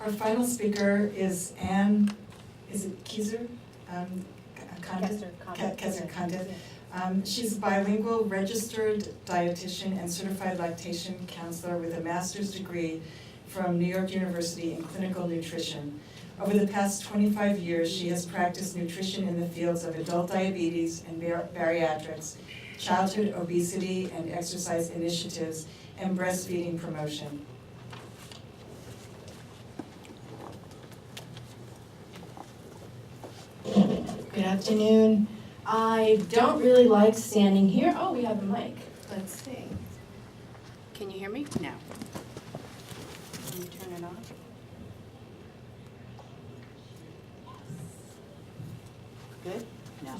Our final speaker is Anne, is it Kieser? Condit? Kester Condit. She's a bilingual registered dietitian and certified lactation counselor with a master's degree from New York University in clinical nutrition. Over the past 25 years, she has practiced nutrition in the fields of adult diabetes and bariatrics, childhood obesity and exercise initiatives, and breastfeeding promotion. Good afternoon. I don't really like standing here. Oh, we have a mic. Let's see. Can you hear me? No. Can you turn it on? Good? No.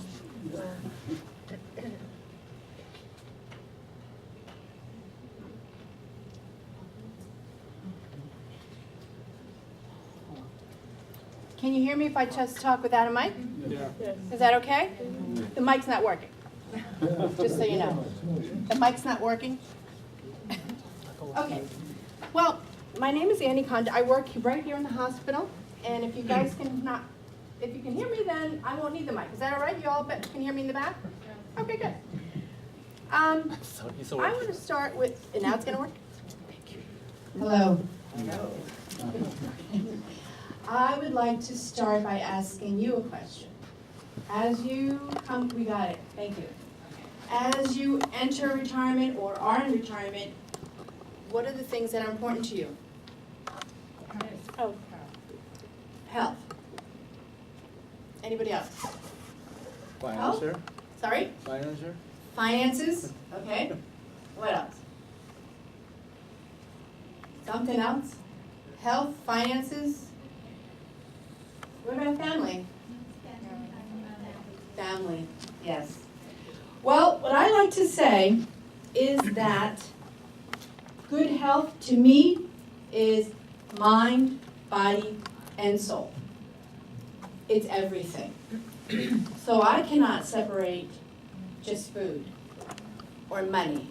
Can you hear me if I just talk without a mic? Yeah. Is that okay? The mic's not working, just so you know. The mic's not working? Okay. Well, my name is Annie Condit. I work right here in the hospital, and if you guys if you can hear me, then I won't need the mic. Is that all right? You all can hear me in the back? Okay, good. I want to start with, and now it's going to work? Thank you. Hello. Hello. I would like to start by asking you a question. As you come, we got it, thank you. As you enter retirement or are in retirement, what are the things that are important to you? Oh, health. Anybody else? Financer. Sorry? Financer. Finances, okay. What else? Something else? Health, finances? What about family? Family, yes. Well, what I like to say is that good health to me is mind, body, and soul. It's everything. So I cannot separate just food or money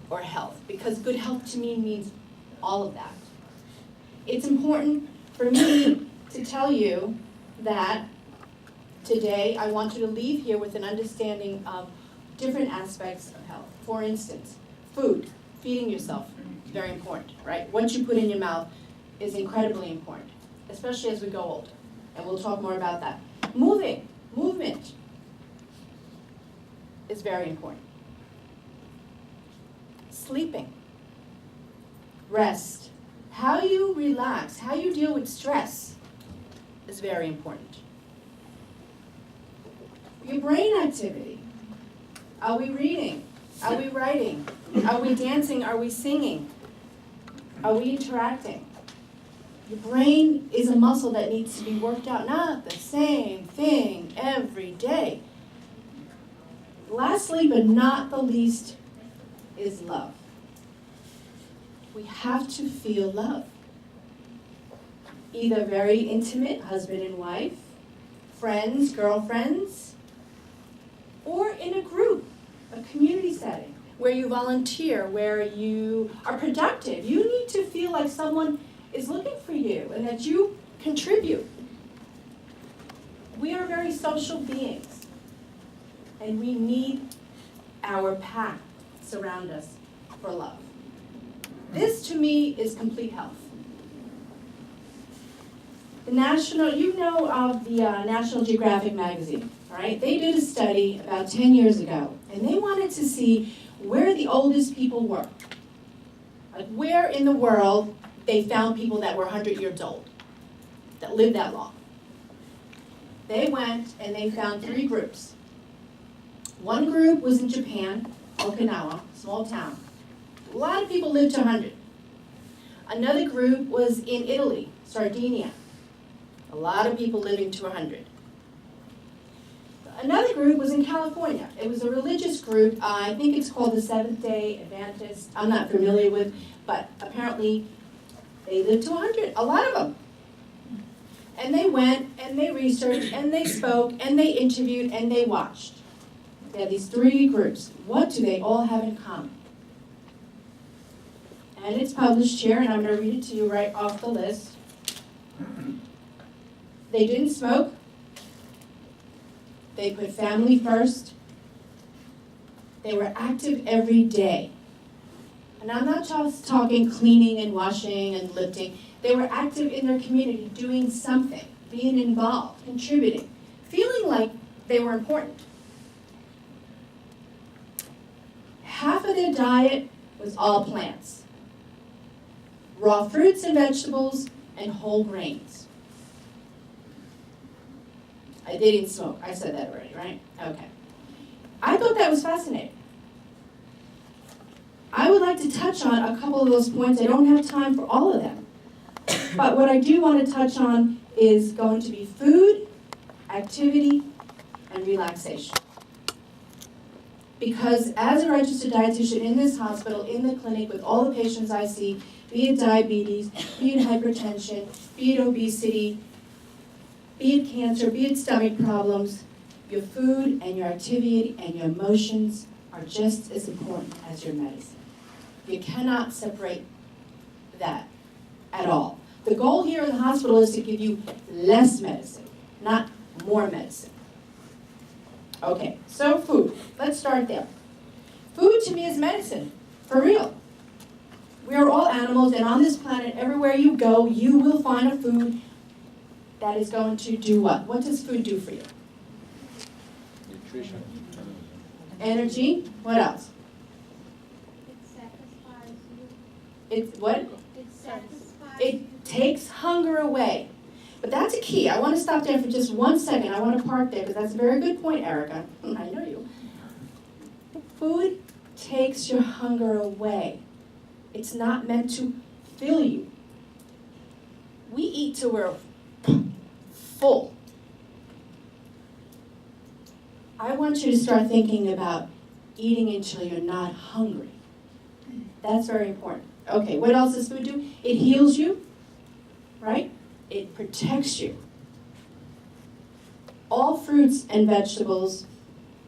or health, because good health to me means all of that. It's important for me to tell you that today I want you to leave here with an understanding of different aspects of health. For instance, food, feeding yourself, very important, right? What you put in your mouth is incredibly important, especially as we go older, and we'll talk more about that. Movement is very important. Sleeping, rest, how you relax, how you deal with stress is very important. Your brain activity. Are we reading? Are we writing? Are we dancing? Are we singing? Are we interacting? Your brain is a muscle that needs to be worked out, not the same thing every day. Lastly, but not the least, is love. We have to feel love. Either very intimate, husband and wife, friends, girlfriends, or in a group, a community setting, where you volunteer, where you are productive. You need to feel like someone is looking for you and that you contribute. We are very social beings, and we need our pack surround us for love. This, to me, is complete health. The you know of the National Geographic magazine, right? They did a study about 10 years ago, and they wanted to see where the oldest people were. Like where in the world they found people that were 100 years old, that lived that long. They went and they found 3 groups. One group was in Japan, Okinawa, small town. A lot of people lived to 100. Another group was in Italy, Sardinia. A lot of people living to 100. Another group was in California. It was a religious group. I think it's called the Seventh-day Adventist. I'm not familiar with, but apparently they lived to 100, a lot of them. And they went and they researched and they spoke and they interviewed and they watched. They had these 3 groups. What do they all have in common? And it's published here, and I'm going to read it to you right off the list. They didn't smoke. They put family first. They were active every day. And I'm not just talking cleaning and washing and lifting. They were active in their community, doing something, being involved, contributing, feeling like they were important. Half of their diet was all plants. Raw fruits and vegetables and whole grains. They didn't smoke. I said that already, right? Okay. I thought that was fascinating. I would like to touch on a couple of those points. I don't have time for all of them. But what I do want to touch on is going to be food, activity, and relaxation. Because as a registered dietitian in this hospital, in the clinic, with all the patients I see, be it diabetes, be it hypertension, be it obesity, be it cancer, be it stomach problems, your food and your activity and your emotions are just as important as your medicine. You cannot separate that at all. The goal here in the hospital is to give you less medicine, not more medicine. Okay, so food. Let's start there. Food to me is medicine, for real. We are all animals, and on this planet, everywhere you go, you will find a food that is going to do what? What does food do for you? Nutrition. Energy. What else? It satisfies you. It's what? It satisfies you. It takes hunger away. But that's a key. I want to stop there for just 1 second. I want to park there because that's a very good point, Erica. I know you. Food takes your hunger away. It's not meant to fill you. We eat till we're full. I want you to start thinking about eating until you're not hungry. That's very important. Okay, what else does food do? It heals you, right? It protects you. All fruits and vegetables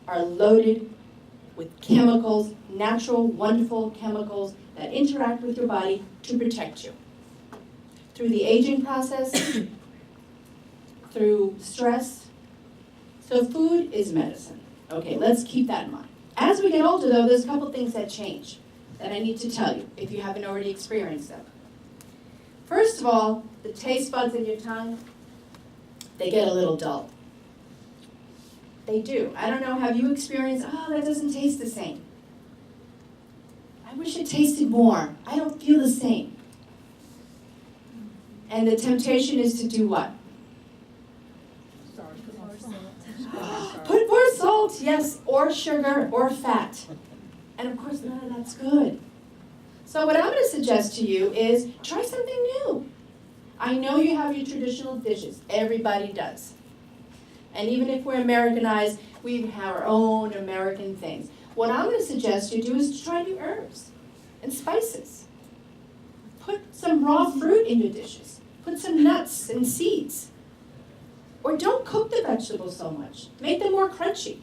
are loaded with chemicals, natural, wonderful chemicals that interact with your body to protect you. Through the aging process, through stress. So food is medicine. Okay, let's keep that in mind. As we get older, though, there's a couple things that change that I need to tell you if you haven't already experienced them. First of all, the taste buds in your tongue, they get a little dull. They do. I don't know, have you experienced, that doesn't taste the same. I wish it tasted more. I don't feel the same. And the temptation is to do what? Put more salt, yes, or sugar, or fat. And of course, none of that's good. So what I'm going to suggest to you is try something new. I know you have your traditional dishes. Everybody does. And even if we're Americanized, we have our own American things. What I'm going to suggest you do is try new herbs and spices. Put some raw fruit in your dishes. Put some nuts and seeds. Or don't cook the vegetables so much. Make them more crunchy.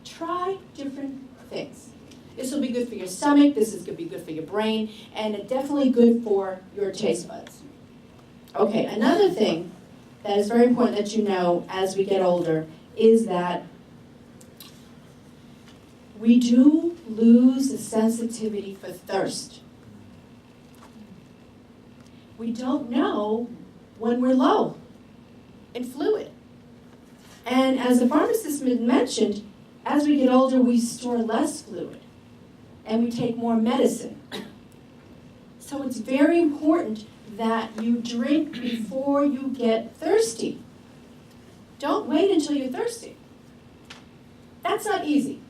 Try different things. This will be good for your stomach, this is going to be good for your brain, and it's definitely good for your taste buds. Okay, another thing that is very important that you know as we get older is that we do lose the sensitivity for thirst. We don't know when we're low in fluid. And as the pharmacist mentioned, as we get older, we store less fluid and we take more medicine. So it's very important that you drink before you get thirsty. Don't wait until you're thirsty. That's not easy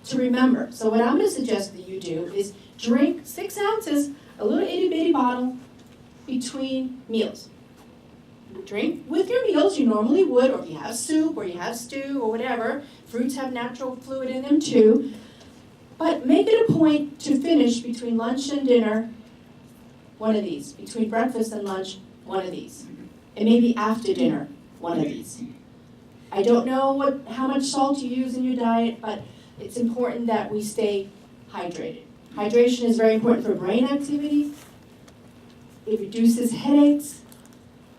to remember. So what I'm going to suggest that you do is drink 6 ounces, a little itty-bitty bottle, between meals. Drink with your meals, you normally would, or if you have soup, or you have stew, or whatever. Fruits have natural fluid in them too. But make it a point to finish between lunch and dinner, one of these. Between breakfast and lunch, one of these. And maybe after dinner, one of these. I don't know how much salt you use in your diet, but it's important that we stay hydrated. Hydration is very important for brain activity. It reduces headaches.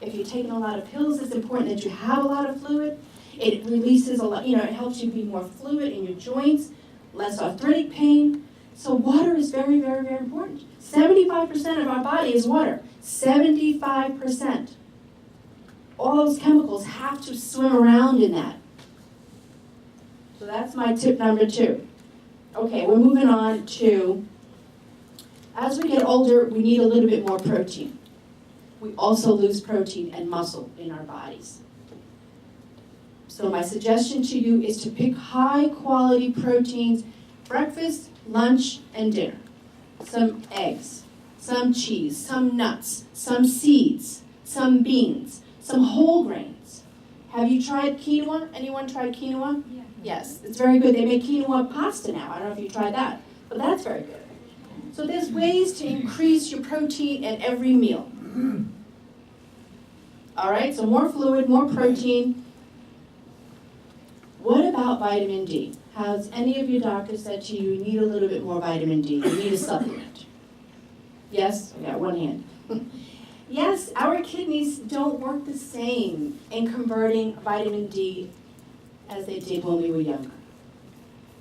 If you're taking a lot of pills, it's important that you have a lot of fluid. It releases a lot, it helps you be more fluid in your joints, less arthritic pain. So water is very, very, very important. 75% of our body is water. 75%. All those chemicals have to swim around in that. So that's my tip number 2. Okay, we're moving on to, as we get older, we need a little bit more protein. We also lose protein and muscle in our bodies. So my suggestion to you is to pick high quality proteins, breakfast, lunch, and dinner. Some eggs, some cheese, some nuts, some seeds, some beans, some whole grains. Have you tried quinoa? Anyone tried quinoa? Yeah. Yes, it's very good. They make quinoa pasta now. I don't know if you tried that, but that's very good. So there's ways to increase your protein at every meal. All right, so more fluid, more protein. What about vitamin D? Has any of your doctors said to you, you need a little bit more vitamin D, you need a supplement? Yes, I got one hand. Yes, our kidneys don't work the same in converting vitamin D as they did when we were younger.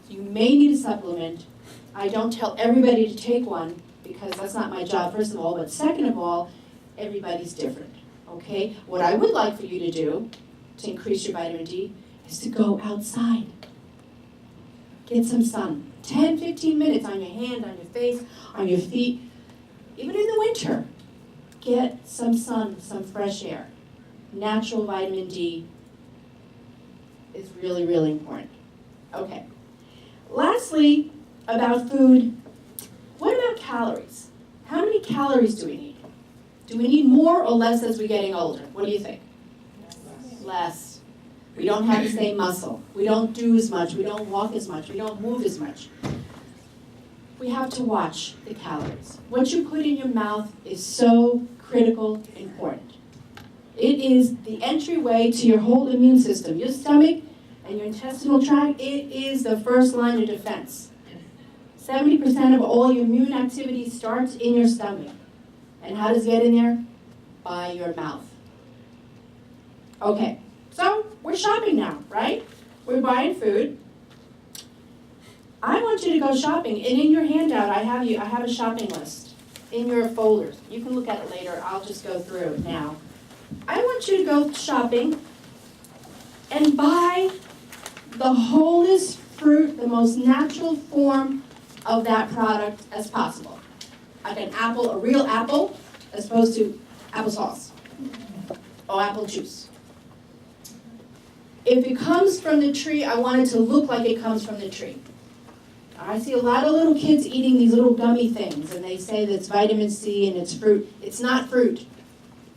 So you may need a supplement. I don't tell everybody to take one because that's not my job, first of all, but second of all, everybody's different, okay? What I would like for you to do to increase your vitamin D is to go outside. Get some sun. 10, 15 minutes on your hand, on your face, on your feet. Even in the winter, get some sun, some fresh air. Natural vitamin D is really, really important. Okay. Lastly, about food, what about calories? How many calories do we need? Do we need more or less as we're getting older? What do you think? Less. We don't have the same muscle. We don't do as much. We don't walk as much. We don't move as much. We have to watch the calories. What you put in your mouth is so critical, important. It is the entryway to your whole immune system. Your stomach and your intestinal tract, it is the first line of defense. 70% of all your immune activity starts in your stomach. And how does it get in there? By your mouth. Okay, so we're shopping now, right? We're buying food. I want you to go shopping, and in your handout, I have a shopping list in your folders. You can look at it later. I'll just go through it now. I want you to go shopping and buy the wholest fruit, the most natural form of that product as possible. Like an apple, a real apple, as opposed to applesauce or apple juice. If it comes from the tree, I want it to look like it comes from the tree. I see a lot of little kids eating these little gummy things, and they say that it's vitamin C and it's fruit. It's not fruit.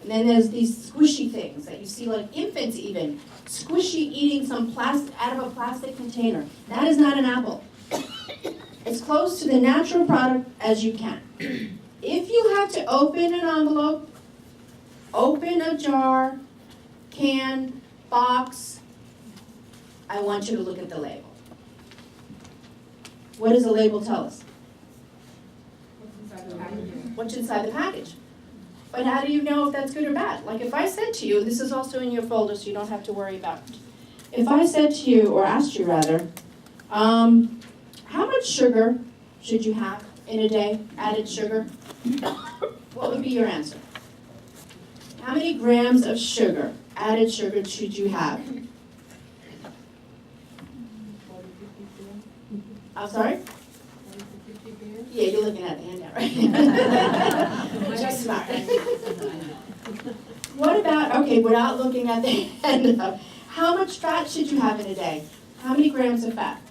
And then there's these squishy things that you see, like infants even, squishy eating some plastic out of a plastic container. That is not an apple. As close to the natural product as you can. If you have to open an envelope, open a jar, can, box, I want you to look at the label. What does the label tell us? What's inside the package? But how do you know if that's good or bad? Like if I said to you, this is also in your folder so you don't have to worry about it. If I said to you, or asked you rather, how much sugar should you have in a day, added sugar? What would be your answer? How many grams of sugar, added sugar, should you have? I'm sorry? Yeah, you're looking at the handout, right? Just smart. What about, okay, without looking at the handout, how much fat should you have in a day? How many grams of fat?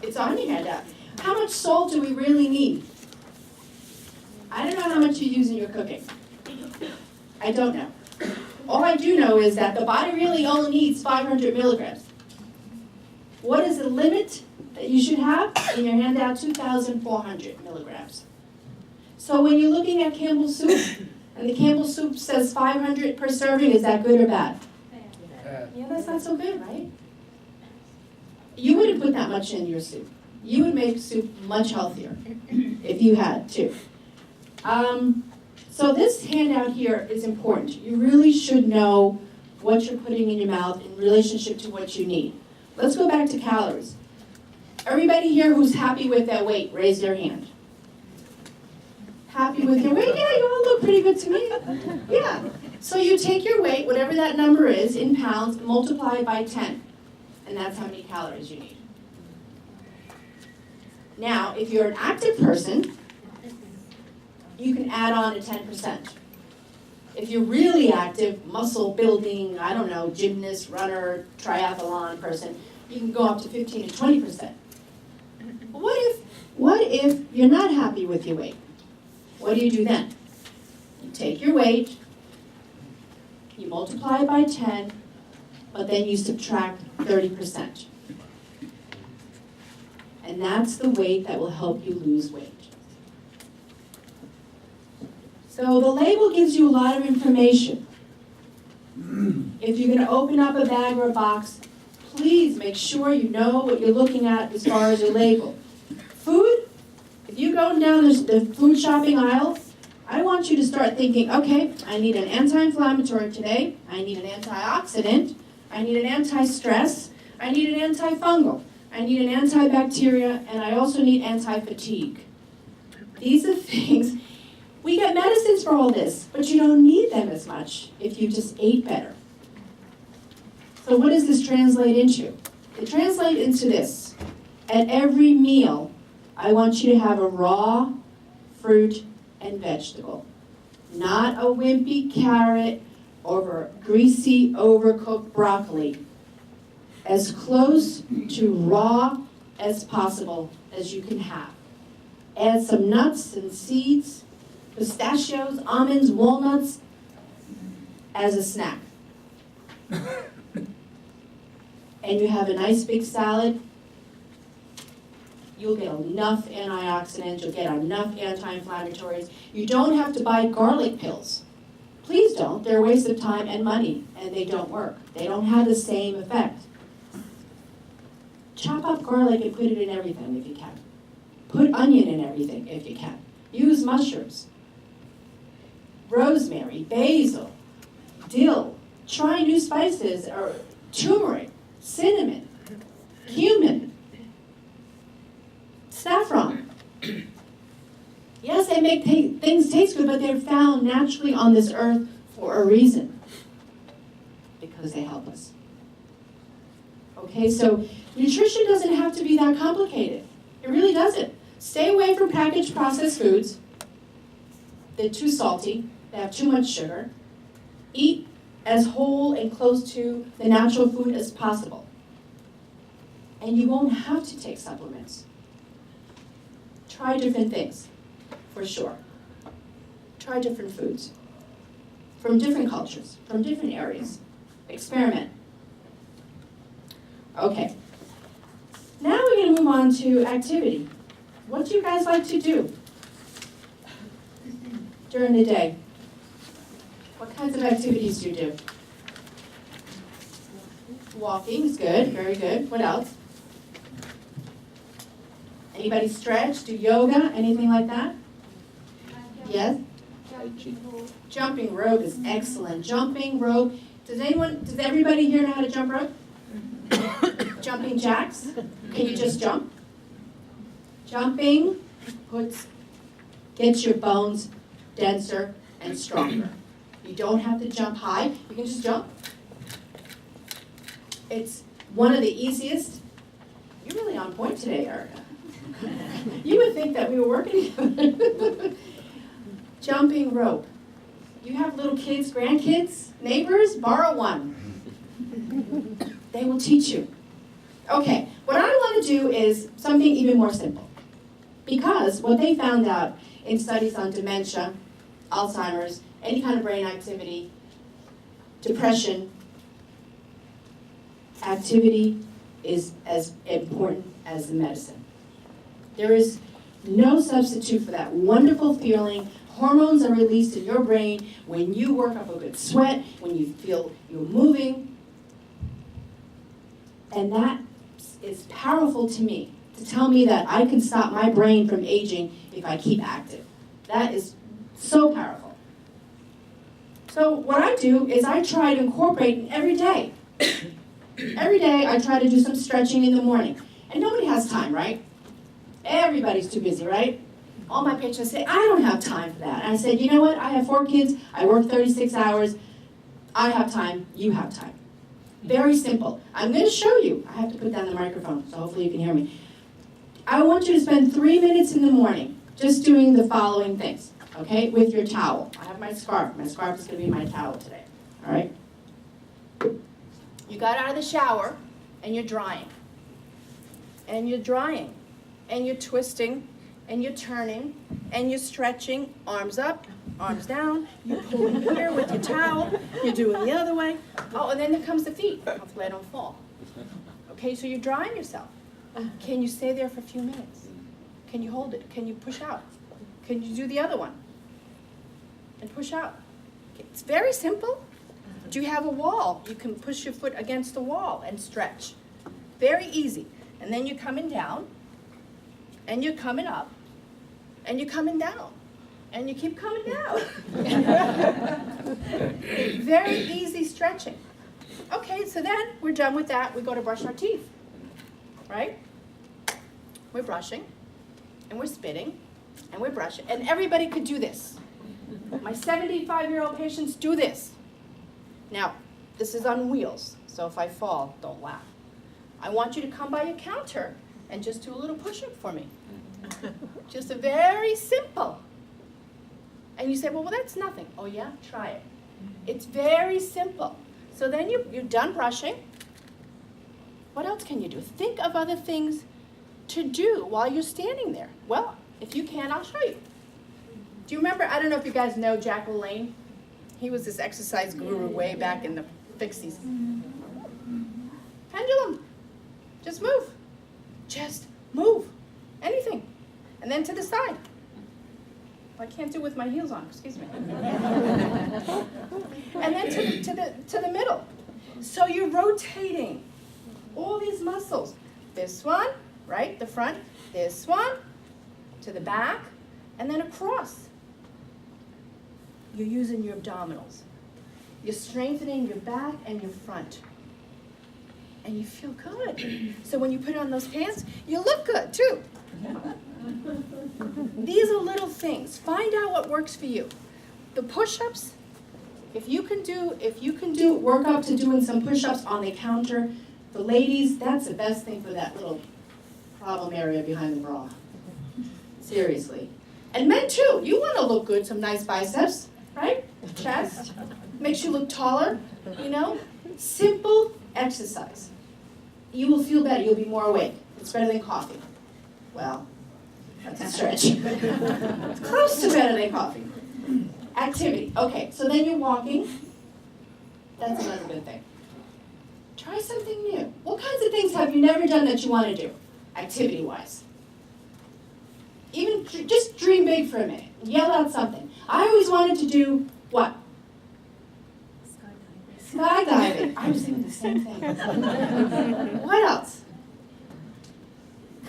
It's on your handout. How much salt do we really need? I don't know how much you use in your cooking. I don't know. All I do know is that the body really only needs 500 milligrams. What is the limit that you should have? In your handout, 2,400 milligrams. So when you're looking at Campbell's soup, and the Campbell's soup says 500 per serving, is that good or bad? Yeah, that's not so good, right? You wouldn't put that much in your soup. You would make soup much healthier if you had to. So this handout here is important. You really should know what you're putting in your mouth in relationship to what you need. Let's go back to calories. Everybody here who's happy with their weight, raise their hand. Happy with your weight? Yeah, you all look pretty good to me. Yeah. So you take your weight, whatever that number is, in pounds, multiply it by 10. And that's how many calories you need. Now, if you're an active person, you can add on to 10%. If you're really active, muscle building, I don't know, gymnast, runner, triathlon person, you can go up to 15 to 20%. What if you're not happy with your weight? What do you do then? You take your weight, you multiply it by 10, but then you subtract 30%. And that's the weight that will help you lose weight. So the label gives you a lot of information. If you're going to open up a bag or a box, please make sure you know what you're looking at as far as your label. Food, if you go down the food shopping aisle, I want you to start thinking, okay, I need an anti-inflammatory today, I need an antioxidant, I need an anti-stress, I need an antifungal, I need an antibacteria, and I also need anti-fatigue. These are things. We get medicines for all this, but you don't need them as much if you just ate better. So what does this translate into? It translates into this. At every meal, I want you to have a raw fruit and vegetable. Not a wimpy carrot or greasy, overcooked broccoli. As close to raw as possible as you can have. Add some nuts and seeds, pistachios, almonds, walnuts, as a snack. And you have a nice big salad, you'll get enough antioxidants, you'll get enough anti-inflammatories. You don't have to buy garlic pills. Please don't, they're a waste of time and money, and they don't work. They don't have the same effect. Chop up garlic and put it in everything if you can. Put onion in everything if you can. Use mushrooms. Rosemary, basil, dill. Try new spices, or turmeric, cinnamon, cumin, saffron. Yes, they make things taste good, but they're found naturally on this earth for a reason. Because they help us. Okay, so nutrition doesn't have to be that complicated. It really doesn't. Stay away from packaged processed foods. They're too salty. They have too much sugar. Eat as whole and close to the natural food as possible. And you won't have to take supplements. Try different things, for sure. Try different foods. From different cultures, from different areas. Experiment. Okay. Now we're going to move on to activity. What do you guys like to do during the day? What kinds of activities do you do? Walking is good, very good. What else? Anybody stretch, do yoga, anything like that? Yes? Jumping rope is excellent. Jumping rope. Does everybody here know how to jump rope? Jumping jacks? Can you just jump? Jumping gets your bones denser and stronger. You don't have to jump high, you can just jump. It's one of the easiest. You're really on point today, Erica. You would think that we were working together. Jumping rope. You have little kids, grandkids, neighbors, borrow one. They will teach you. Okay, what I want to do is something even more simple. Because what they found out in studies on dementia, Alzheimer's, any kind of brain activity, depression, activity is as important as the medicine. There is no substitute for that wonderful feeling. Hormones are released in your brain when you work up a good sweat, when you feel you're moving. And that is powerful to me, to tell me that I can stop my brain from aging if I keep active. That is So powerful. So what I do is I try to incorporate it every day. Every day I try to do some stretching in the morning. And nobody has time, right? Everybody's too busy, right? All my patients say, I don't have time for that. And I said, you know what? I have 4 kids. I work 36 hours. I have time. You have time. Very simple. I'm going to show you. I have to put down the microphone, so hopefully you can hear me. I want you to spend 3 minutes in the morning just doing the following things, okay, with your towel. I have my scarf. My scarf is going to be my towel today, all right? You got out of the shower, and you're drying. And you're drying. And you're twisting, and you're turning, and you're stretching, arms up, arms down, you're pulling here with your towel, you're doing the other way. Oh, and then there comes the feet. Hopefully I don't fall. Okay, so you're drying yourself. Can you stay there for a few minutes? Can you hold it? Can you push out? Can you do the other one? And push out. It's very simple. Do you have a wall? You can push your foot against the wall and stretch. Very easy. And then you're coming down, and you're coming up, and you're coming down. And you keep coming down. Very easy stretching. Okay, so then we're done with that. We go to brush our teeth, right? We're brushing, and we're spitting, and we're brushing. And everybody could do this. My 75-year-old patients do this. Now, this is on wheels, so if I fall, don't laugh. I want you to come by your counter and just do a little push-up for me. Just a very simple. And you say, well, that's nothing. Oh yeah, try it. It's very simple. So then you're done brushing. What else can you do? Think of other things to do while you're standing there. Well, if you can, I'll show you. Do you remember, I don't know if you guys know Jack LaLanne. He was this exercise guru way back in the 60s. Pendulum. Just move. Just move. Anything. And then to the side. I can't do it with my heels on, excuse me. And then to the middle. So you're rotating all these muscles. This one, right, the front, this one, to the back, and then across. You're using your abdominals. You're strengthening your back and your front. And you feel good. So when you put on those pants, you look good too. These are little things. Find out what works for you. The push-ups, if you can do work up to doing some push-ups on the counter, the ladies, that's the best thing for that little problem area behind the bra. Seriously. And men too. You want to look good, some nice biceps, right? Chest. Makes you look taller, you know? Simple exercise. You will feel better. You'll be more awake. It's better than coffee. Well, that's a stretch. It's close to better than coffee. Activity. Okay, so then you're walking. That's another good thing. Try something new. What kinds of things have you never done that you want to do, activity-wise? Even just dream big for a minute. Yell out something. I always wanted to do what? Skydiving. I was thinking the same thing. What else?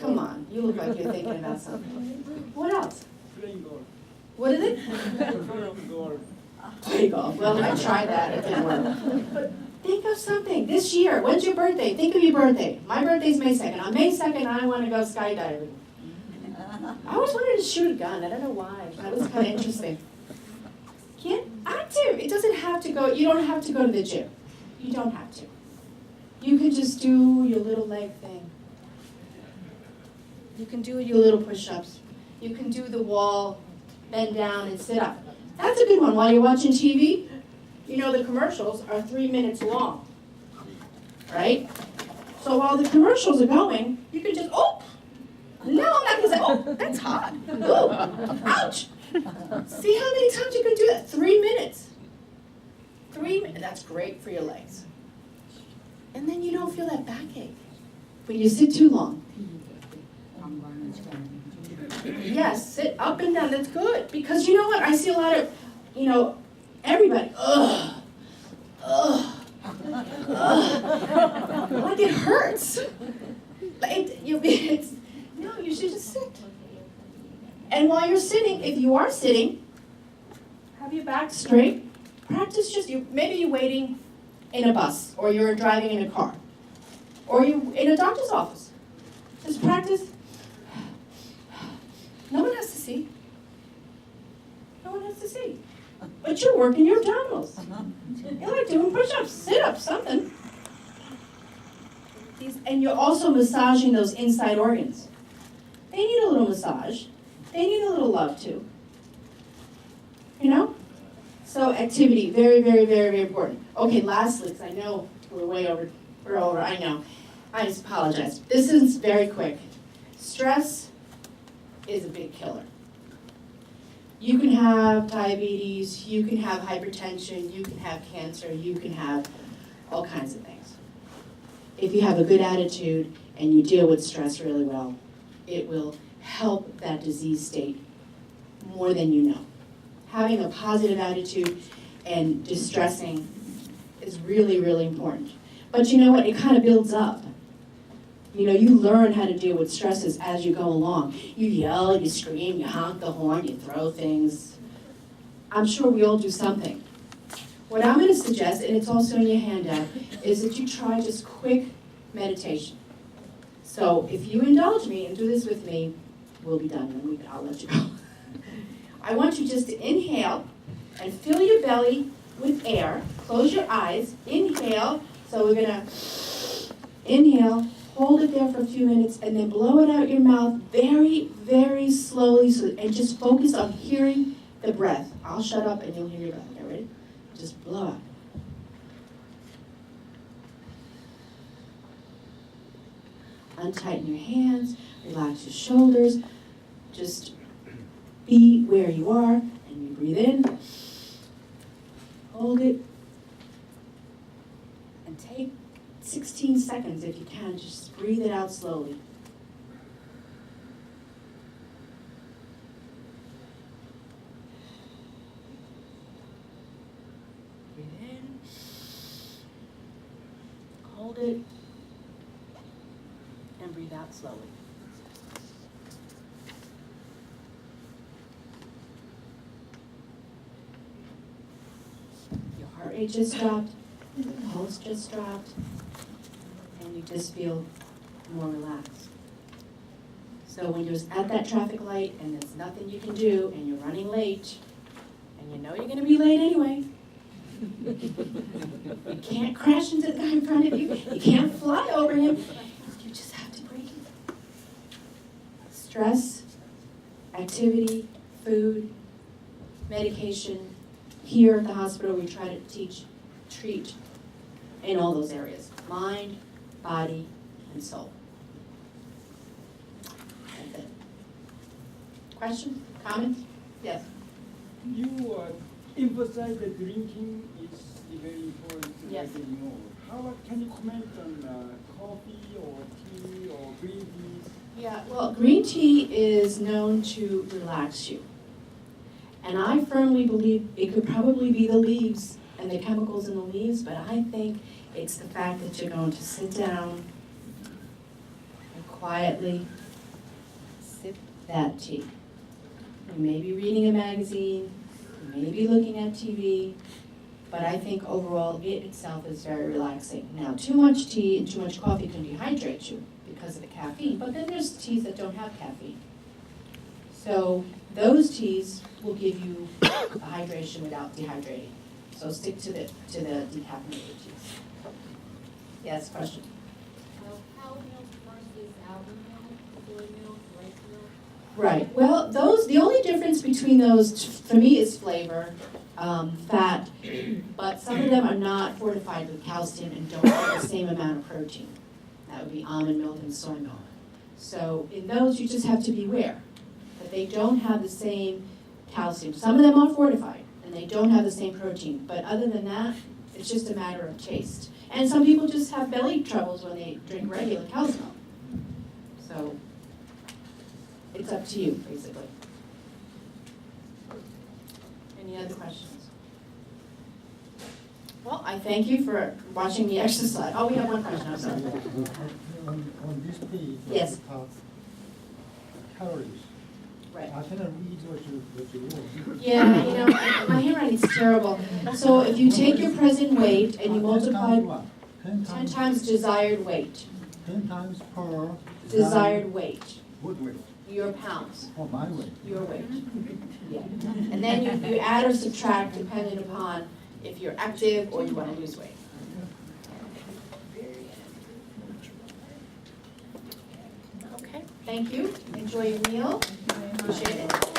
Come on, you look like you're thinking about something. What else? Playing golf. What is it? Playing golf. Play golf. Well, I tried that. It didn't work. But think of something. This year, when's your birthday? Think of your birthday. My birthday's May 2nd. On May 2nd, I want to go skydiving. I always wanted to shoot a gun. I don't know why. That was kind of interesting. Active. It doesn't have to go, you don't have to go to the gym. You don't have to. You can just do your little leg thing. You can do your little push-ups. You can do the wall, bend down and sit up. That's a good one. While you're watching TV, you know the commercials are 3 minutes long, right? So while the commercials are going, you can just, oh, no, I'm not going to say, oh, that's hot. Oh, ouch. See how many times you can do that? 3 minutes. 3 minutes. That's great for your legs. And then you don't feel that backache. But you sit too long. Yes, sit up and down. That's good. Because you know what? I see a lot of, everybody. Ugh. Like it hurts. No, you should just sit. And while you're sitting, if you are sitting, Have your back straight. Practice maybe you're waiting in a bus, or you're driving in a car, or you're in a doctor's office. Just practice. No one has to see. No one has to see. But you're working your abdominals. You're like doing push-ups, sit-ups, something. And you're also massaging those inside organs. They need a little massage. They need a little love too. You know? So activity, very, very, very, very important. Okay, lastly, because I know we're way over, I know. I just apologize. This is very quick. Stress is a big killer. You can have diabetes, you can have hypertension, you can have cancer, you can have all kinds of things. If you have a good attitude and you deal with stress really well, it will help that disease state more than you know. Having a positive attitude and distressing is really, really important. But you know what? It kind of builds up. You know, you learn how to deal with stresses as you go along. You yell, you scream, you honk the horn, you throw things. I'm sure we all do something. What I'm going to suggest, and it's also in your handout, is that you try just quick meditation. So if you indulge me and do this with me, we'll be done, and I'll let you go. I want you just to inhale and fill your belly with air. Close your eyes. Inhale. So we're going to inhale, hold it there for a few minutes, and then blow it out your mouth very, very slowly, and just focus on hearing the breath. I'll shut up and you'll hear your breath. Okay, ready? Just blow out. Untighten your hands, relax your shoulders, just be where you are, and you breathe in, hold it, and take 16 seconds if you can, just breathe it out slowly. Breathe in, hold it, and breathe out slowly. Your heart rate just dropped, the pulse just dropped, and you just feel more relaxed. So when you're at that traffic light and there's nothing you can do and you're running late, and you know you're going to be late anyway, you can't crash into the guy in front of you, you can't fly over him, you just have to breathe. Stress, activity, food, medication. Here at the hospital, we try to treat in all those areas: mind, body, and soul. That's it. Questions? Comments? Yes. You emphasize that drinking is very important. Yes. Like, you know, how can you comment on coffee or tea or green teas? Yeah, well, green tea is known to relax you. And I firmly believe it could probably be the leaves and the chemicals in the leaves, but I think it's the fact that you're going to sit down and quietly sip that tea. You may be reading a magazine, you may be looking at TV, but I think overall it itself is very relaxing. Now, too much tea and too much coffee can dehydrate you because of the caffeine, but then there's teas that don't have caffeine. So those teas will give you the hydration without dehydrating. So stick to the decaffeinated teas. Yes, question? Cow milk versus almond milk, soy milk, rice milk? Right. Well, the only difference between those, for me, is flavor, fat, but some of them are not fortified with calcium and don't have the same amount of protein. That would be almond milk and soy milk. So in those, you just have to beware that they don't have the same calcium. Some of them are fortified, and they don't have the same protein. But other than that, it's just a matter of taste. And some people just have belly troubles when they drink regular cow's milk. So it's up to you, basically. Any other questions? Well, I thank you for watching the exercise. Oh, we have one question, I'm sorry. On this tea, Yes. calories. Right. I cannot read what you wrote. Yeah, you know, my handwriting's terrible. So if you take your present weight and you multiply 10 10 times desired weight, 10 times per desired weight, What weight? your pounds, Oh, my weight. your weight. Yeah. And then you add or subtract depending upon if you're active or you want to lose weight. Okay, thank you. Enjoy your meal. Appreciate it.